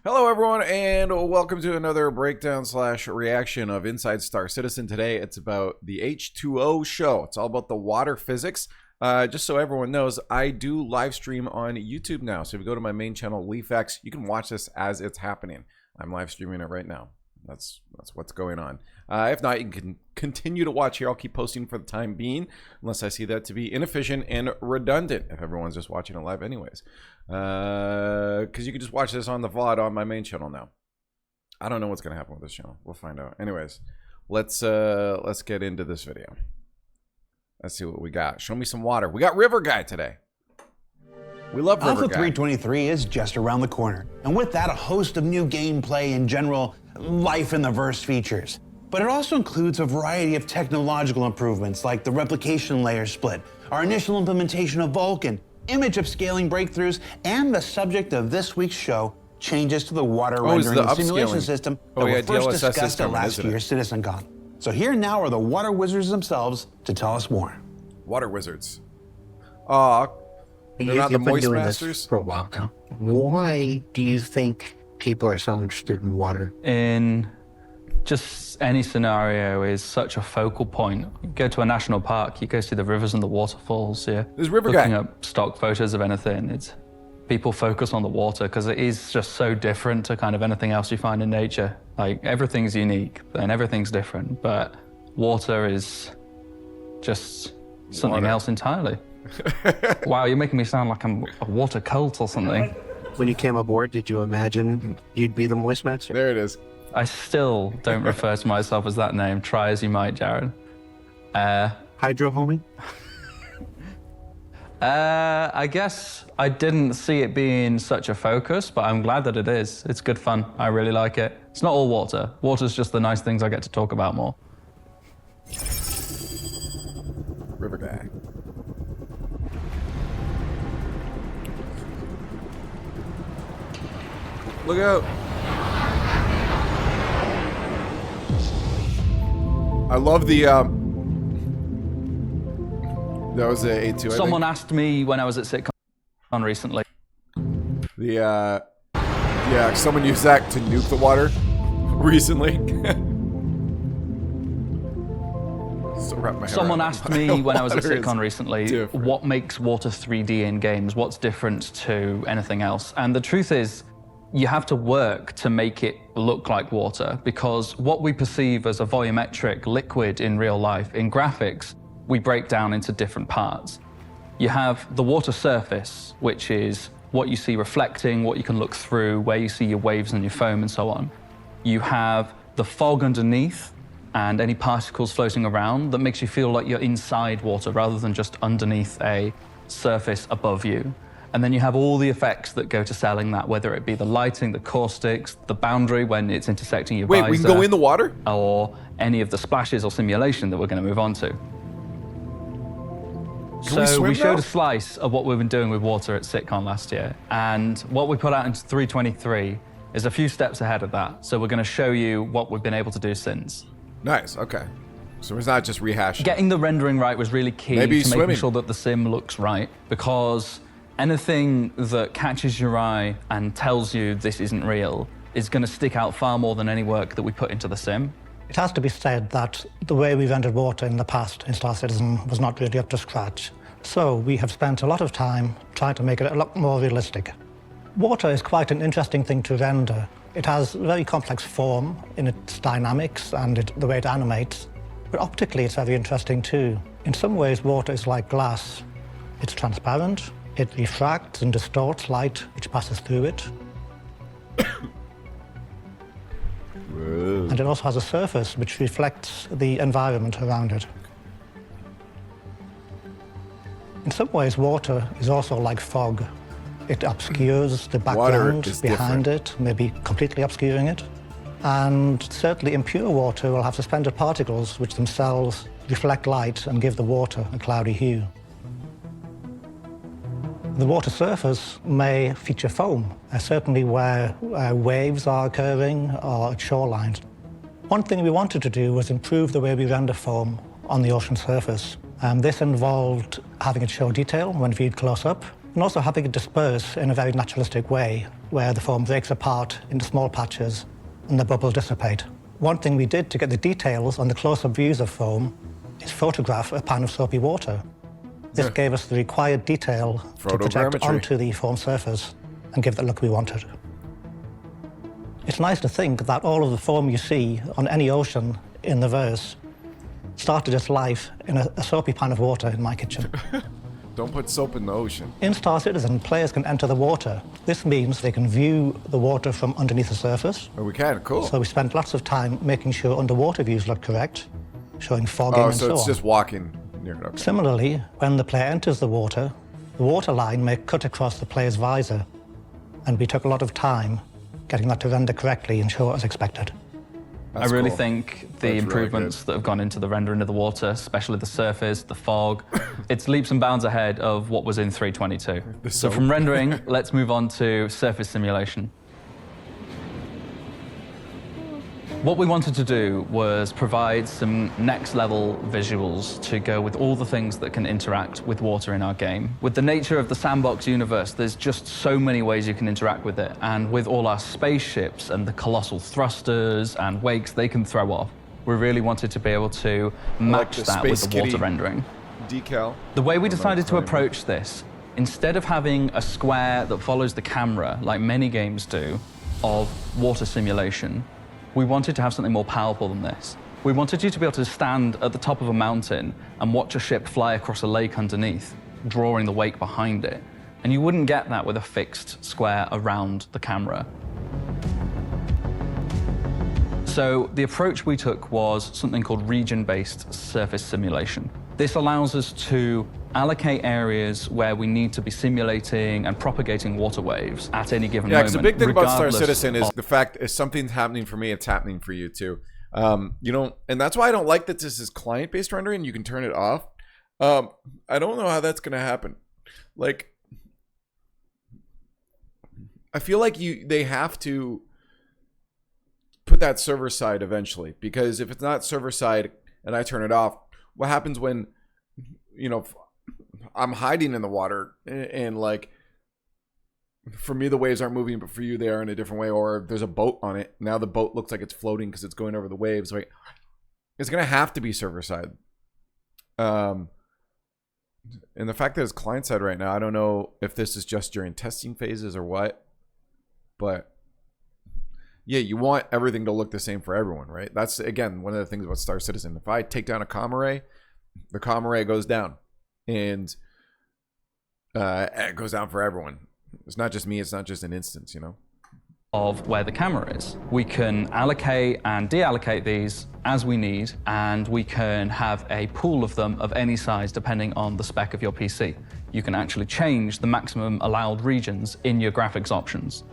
Hello everyone, and welcome to another breakdown slash reaction of Inside Star Citizen. Today it's about the H2O show. It's all about the water physics. Just so everyone knows, I do live stream on YouTube now. So if you go to my main channel, LeafX, you can watch this as it's happening. I'm live streaming it right now. That's what's going on. If not, you can continue to watch here. I'll keep posting for the time being, unless I see that to be inefficient and redundant, if everyone's just watching it live anyways. Because you can just watch this on the VOD on my main channel now. I don't know what's going to happen with this channel. We'll find out. Anyways, let's get into this video. Let's see what we got. Show me some water. We got River Guy today. We love River Alpha Guy. 323 is just around the corner. And with that, a host of new gameplay and general life in the verse features. But it also includes a variety of technological improvements like the replication layer split, our initial implementation of Vulkan, image upscaling breakthroughs, and the subject of this week's show, changes to the water rendering and simulation system that were first discussed at last year's CitizenCon. So here now are the water wizards themselves to tell us more. Water wizards. You've been doing this for a while now. Why do you think people are so interested in water? In just any scenario is such a focal point. You go to a national park, you go see the rivers and the waterfalls. Yeah, There's River looking Guy. up stock photos of anything. It's people focus on the water because it is just so different to kind of anything else you find in nature. Like everything's unique and everything's different, but water is just something else entirely. Wow, you're making me sound like I'm a water cult or something. When you came aboard, did you imagine you'd be the Moist Master? There it is. I still don't refer to myself as that name. Try as you might, Jared. Hydro homie? I guess I didn't see it being such a focus, but I'm glad that it is. It's good fun. I really like it. It's not all water. Water's just the nice things I get to talk about more. River Guy. Look out. I love the that was a A2. Someone asked me when I was at SitCon recently. Yeah, someone used that to nuke the water recently. Someone asked me when I was at SitCon recently, different. what makes water 3D in games? What's different to anything else? And the truth is, you have to work to make it look like water, because what we perceive as a volumetric liquid in real life, in graphics, we break down into different parts. You have the water surface, which is what you see reflecting, what you can look through, where you see your waves and your foam and so on. You have the fog underneath and any particles floating around that makes you feel like you're inside water rather than just underneath a surface above you. And then you have all the effects that go to selling that, whether it be the lighting, the caustics, the boundary when it's intersecting your visor. Wait, we can go in the water? Or any of the splashes or simulation that we're going to move on to. So we showed a slice of what we've been doing with water at SitCon last year. And what we put out in 323 is a few steps ahead of that. So we're going to show you what we've been able to do since. Nice, okay. So it's not just rehashing. Getting the rendering right was really key to making sure that the sim looks right, because anything that catches your eye and tells you this isn't real is going to stick out far more than any work that we put into the sim. It has to be said that the way we rendered water in the past in Star Citizen was not really up to scratch. So we have spent a lot of time trying to make it a lot more realistic. Water is quite an interesting thing to render. It has very complex form in its dynamics and the way it animates, but optically it's very interesting too. In some ways, water is like glass. It's transparent, it refracts and distorts light which passes through it. And it also has a surface which reflects the environment around it. In some ways, water is also like fog. It obscures the background behind it, maybe completely obscuring it. And certainly impure water will have suspended particles which themselves reflect light and give the water a cloudy hue. The water surface may feature foam, certainly where waves are occurring or at shorelines. One thing we wanted to do was improve the way we render foam on the ocean surface. This involved having it show detail when viewed close up, and also having it disperse in a very naturalistic way, where the foam breaks apart into small patches and the bubbles dissipate. One thing we did to get the details on the close-up views of foam is photograph a pan of soapy water. This gave us the required detail to project onto the foam surface and give the look we wanted. It's nice to think that all of the foam you see on any ocean in the verse started its life in a soapy pan of water in my kitchen. Don't put soap in the ocean. In Star Citizen, players can enter the water. This means they can view the water from underneath the surface. Oh, we can, cool. So we spent lots of time making sure underwater views look correct, showing fogging and so on. Oh, so it's just walking near it. Okay. Similarly, when the player enters the water line may cut across the player's visor, and we took a lot of time getting that to render correctly and show as expected. I really think the improvements that have gone into the rendering of the water, especially the surface, the fog, it's leaps and bounds ahead of what was in 322. So from rendering, let's move on to surface simulation. What we wanted to do was provide some next-level visuals to go with all the things that can interact with water in our game. With the nature of the sandbox universe, there's just so many ways you can interact with it. And with all our spaceships and the colossal thrusters and wakes they can throw off, we really wanted to be able to match that with the water rendering. Decal. The way we decided to approach this, instead of having a square that follows the camera, like many games do, of water simulation, we wanted to have something more powerful than this. We wanted you to be able to stand at the top of a mountain and watch a ship fly across a lake underneath, drawing the wake behind it. And you wouldn't get that with a fixed square around the camera. So the approach we took was something called region-based surface simulation. This allows us to allocate areas where we need to be simulating and propagating water waves at any given moment. Yeah, because the big thing about Star Citizen is the fact if something's happening for me, it's happening for you too. You know, and that's why I don't like that this is client-based rendering. You can turn it off. I don't know how that's going to happen. Like, I feel like they have to put that server side eventually, because if it's not server side and I turn it off, what happens when, you know, I'm hiding in the water and like, for me the waves aren't moving, but for you they are in a different way, or there's a boat on it. Now the boat looks like it's floating because it's going over the waves. Like, it's gonna have to be server side. And the fact that it's client side right now, I don't know if this is just during testing phases or what, but yeah, you want everything to look the same for everyone, right? That's, again, one of the things about Star Citizen. If I take down a comm array, the comm array goes down. And it goes down for everyone. It's not just me, it's not just an instance, you know? Of where the camera is. We can allocate and deallocate these as we need, and we can have a pool of them of any size depending on the spec of your PC. You can actually change the maximum allowed regions in your graphics options.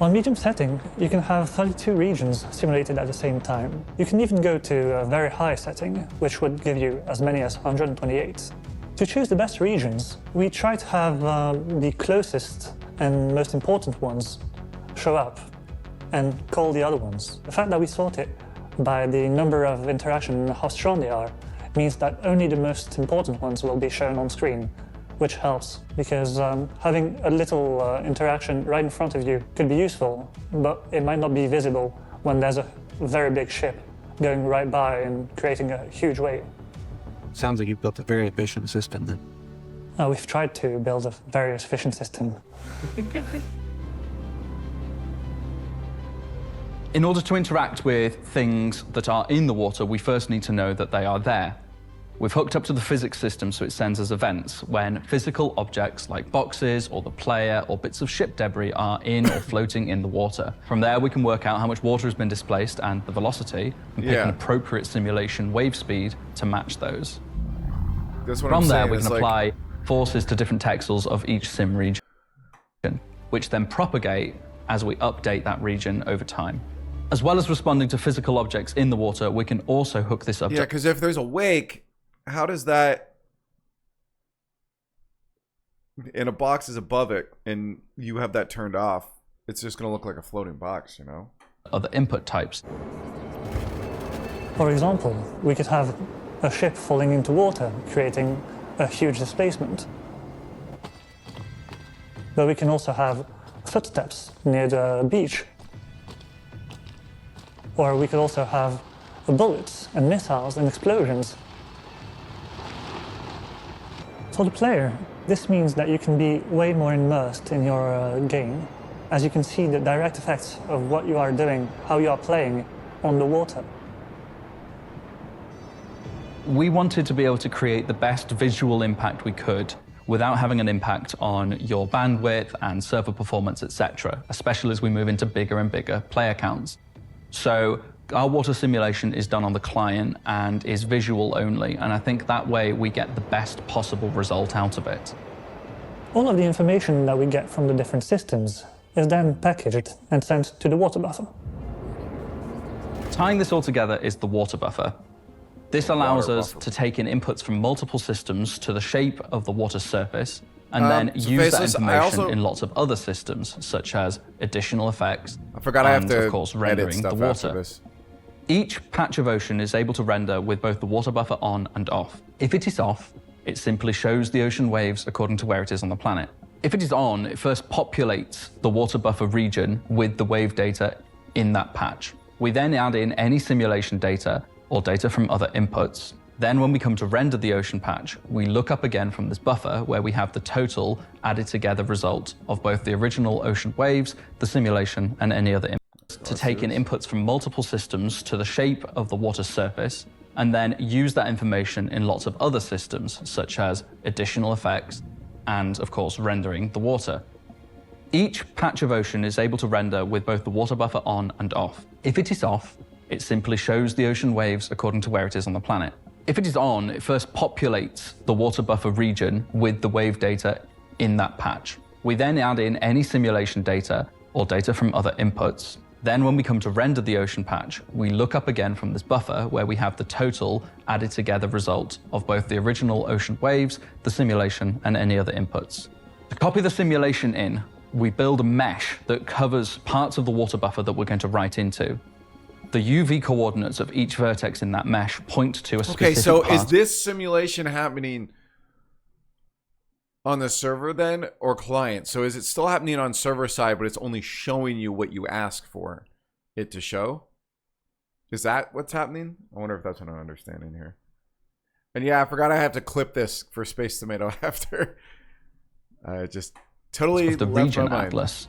On medium setting, you can have 32 regions simulated at the same time. You can even go to a very high setting, which would give you as many as 128. To choose the best regions, we try to have the closest and most important ones show up and call the other ones. The fact that we sort it by the number of interaction and how strong they are means that only the most important ones will be shown on screen, which helps, because having a little interaction right in front of you could be useful, but it might not be visible when there's a very big ship going right by and creating a huge wave. Sounds like you've built a very efficient system then. We've tried to build a very efficient system. In order to interact with things that are in the water, we first need to know that they are there. We've hooked up to the physics system so it sends us events when physical objects like boxes or the player or bits of ship debris are in or floating in the water. From there, we can work out how much water has been displaced and the velocity, and pick an appropriate simulation wave speed to match those. From there, we can apply forces to different texels of each sim region, which then propagate as we update that region over time. As well as responding to physical objects in the water, we can also hook this up. Yeah, because if there's a wake, how does that, and a box is above it and you have that turned off, it's just going to look like a floating box, you know? Other input types. For example, we could have a ship falling into water, creating a huge displacement. but we can also have footsteps near the beach. Or we could also have bullets and missiles and explosions. For the player, this means that you can be way more immersed in your game, as you can see the direct effects of what you are doing, how you are playing on the water. We wanted to be able to create the best visual impact we could without having an impact on your bandwidth and server performance, etc., especially as we move into bigger and bigger player counts. So our water simulation is done on the client and is visual only, and I think that way we get the best possible result out of it. All of the information that we get from the different systems is then packaged and sent to the water buffer. Tying this all together is the water buffer. This allows us to take in inputs from multiple systems to the shape of the water surface, and then use that information in lots of other systems, such as additional effects, and of course rendering the water. Each patch of ocean is able to render with both the water buffer on and off. If it is off, it simply shows the ocean waves according to where it is on the planet. If it is on, it first populates the water buffer region with the wave data in that patch. We then add in any simulation data or data from other inputs. Then when we come to render the ocean patch, we look up again from this buffer where we have the total added together result of both the original ocean waves, the simulation, and any other inputs. To take in inputs from multiple systems to the shape of the water surface, and then use that information in lots of other systems, such as additional effects, and of course rendering the water. Each patch of ocean is able to render with both the water buffer on and off. If it is off, it simply shows the ocean waves according to where it is on the planet. If it is on, it first populates the water buffer region with the wave data in that patch. We then add in any simulation data or data from other inputs. Then when we come to render the ocean patch, we look up again from this buffer where we have the total added together result of both the original ocean waves, the simulation, and any other inputs. To copy the simulation in, we build a mesh that covers parts of the water buffer that we're going to write into. The UV coordinates of each vertex in that mesh point to a specific Okay, so part. is this simulation happening on the server then, or client? So is it still happening on server side, but it's only showing you what you ask for it to show? Is that what's happening? I wonder if that's what I'm understanding here. And yeah, I forgot I have to clip this for Space Tomato after. Just totally of the left region my mind. atlas.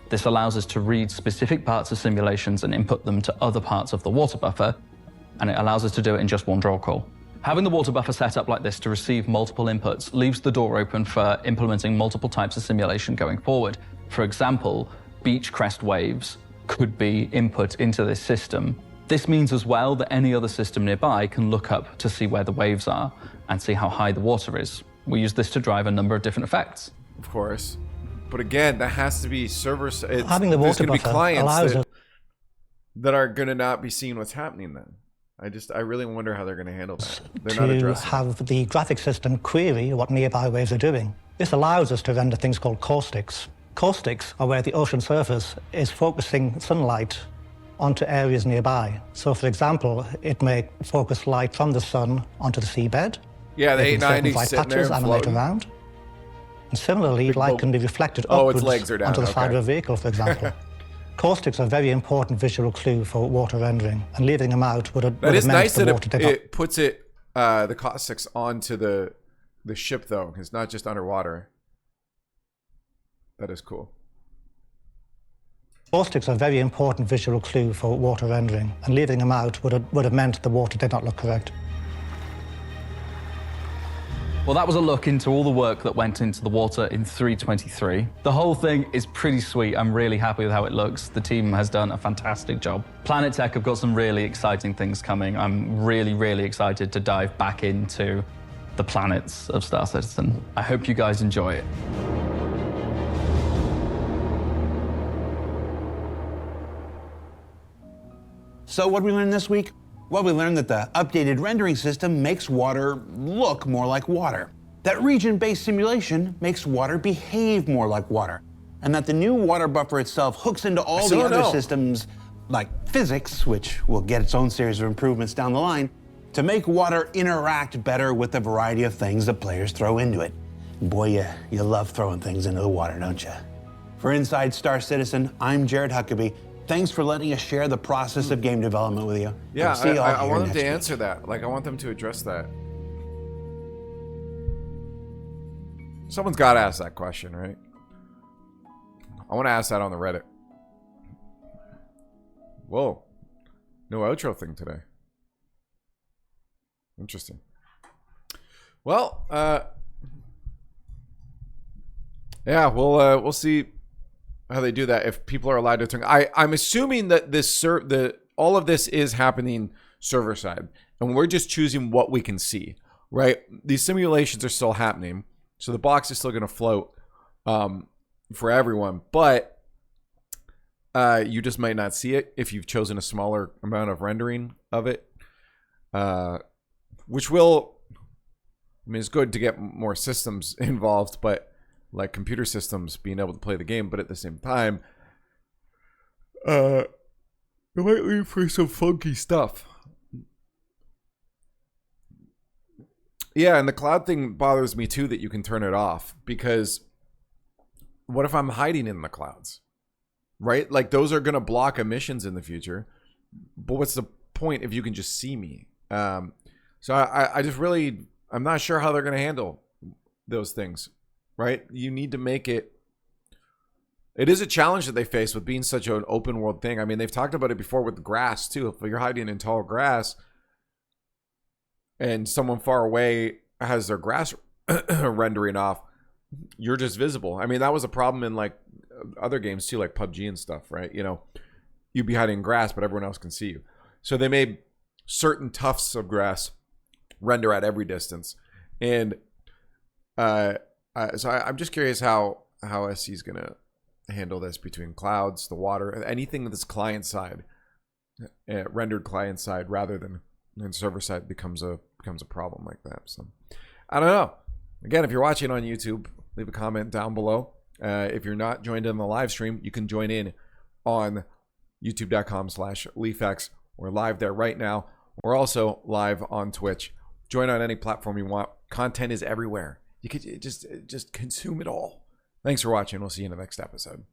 This allows us to read specific parts of simulations and input them to other parts of the water buffer, and it allows us to do it in just one draw call. Having the water buffer set up like this to receive multiple inputs leaves the door open for implementing multiple types of simulation going forward. For example, beach crest waves could be input into this system. This means as well that any other system nearby can look up to see where the waves are and see how high the water is. We use this to drive a number of different effects. Of course. But again, that has to be server. Having the water buffer allows us that are going to not be seeing what's happening then. I really wonder how they're going to handle that. They're not addressing it. Have the graphic system query what nearby waves are doing. This allows us to render things called caustics. Caustics are where the ocean surface is focusing sunlight onto areas nearby. So, for example, it may focus light from the sun onto the seabed. Yeah, the making certain 890 white sitting there patches animate floating. around. And similarly, light can be reflected Oh, its upwards legs are down, onto the side okay. of a vehicle, for example. Caustics are a very important visual clue for water rendering, and leaving them out would have That is meant nice the that water did not. it puts it the caustics onto the ship though. It's not just underwater. That is cool. Caustics are a very important visual clue for water rendering, and leaving them out would have meant the water did not look correct. Well, that was a look into all the work that went into the water in 3.23. The whole thing is pretty sweet. I'm really happy with how it looks. The team has done a fantastic job. Planet Tech have got some really exciting things coming. I'm really, really excited to dive back into the planets of Star Citizen. I hope you guys enjoy it. So what did we learn this week? Well, we learned that the updated rendering system makes water look more like water, that region-based simulation makes water behave more like water, and that the new water buffer itself hooks into all the other systems, like physics, which will get its own series of improvements down the line, to make water interact better with the variety of things that players throw into it. Boy, you love throwing things into the water, don't you? For Inside Star Citizen, I'm Jared Huckabee. Thanks for letting us share the process of game development with you. Yeah, We'll see you all I here want them next to week. answer that. Like, I want them to address that. Someone's got to ask that question, right? I want to ask that on the Reddit. Whoa. No outro thing today. Interesting. Well, yeah, we'll see how they do that if people are allowed to turn. I'm assuming that all of this is happening server side, and we're just choosing what we can see, right? These simulations are still happening, so the box is still going to float for everyone, but you just might not see it if you've chosen a smaller amount of rendering of it, which will, I mean, it's good to get more systems involved, but like computer systems being able to play the game, but at the same time, it might leave for some funky stuff. Yeah, and the cloud thing bothers me too, that you can turn it off, because what if I'm hiding in the clouds, right? Like, those are going to block emissions in the future, but what's the point if you can just see me? So I just really, I'm not sure how they're going to handle those things. Right? You need to make it. It is a challenge that they face with being such an open world thing. I mean, they've talked about it before with grass too. If you're hiding in tall grass and someone far away has their grass rendering off, you're just visible. I mean, that was a problem in like other games too, like PUBG and stuff, right? You know, you'd be hiding in grass, but everyone else can see you. So they made certain tufts of grass render at every distance. And, so I'm just curious how SC is going to handle this between clouds, the water, anything that's client side, rendered client side rather than server side becomes a problem like that. So I don't know. Again, if you're watching on YouTube, leave a comment down below. If you're not joined in the live stream, you can join in on youtube.com/LeafX. We're live there right now. We're also live on Twitch. Join on any platform you want. Content is everywhere. You could just consume it all. Thanks for watching. We'll see you in the next episode.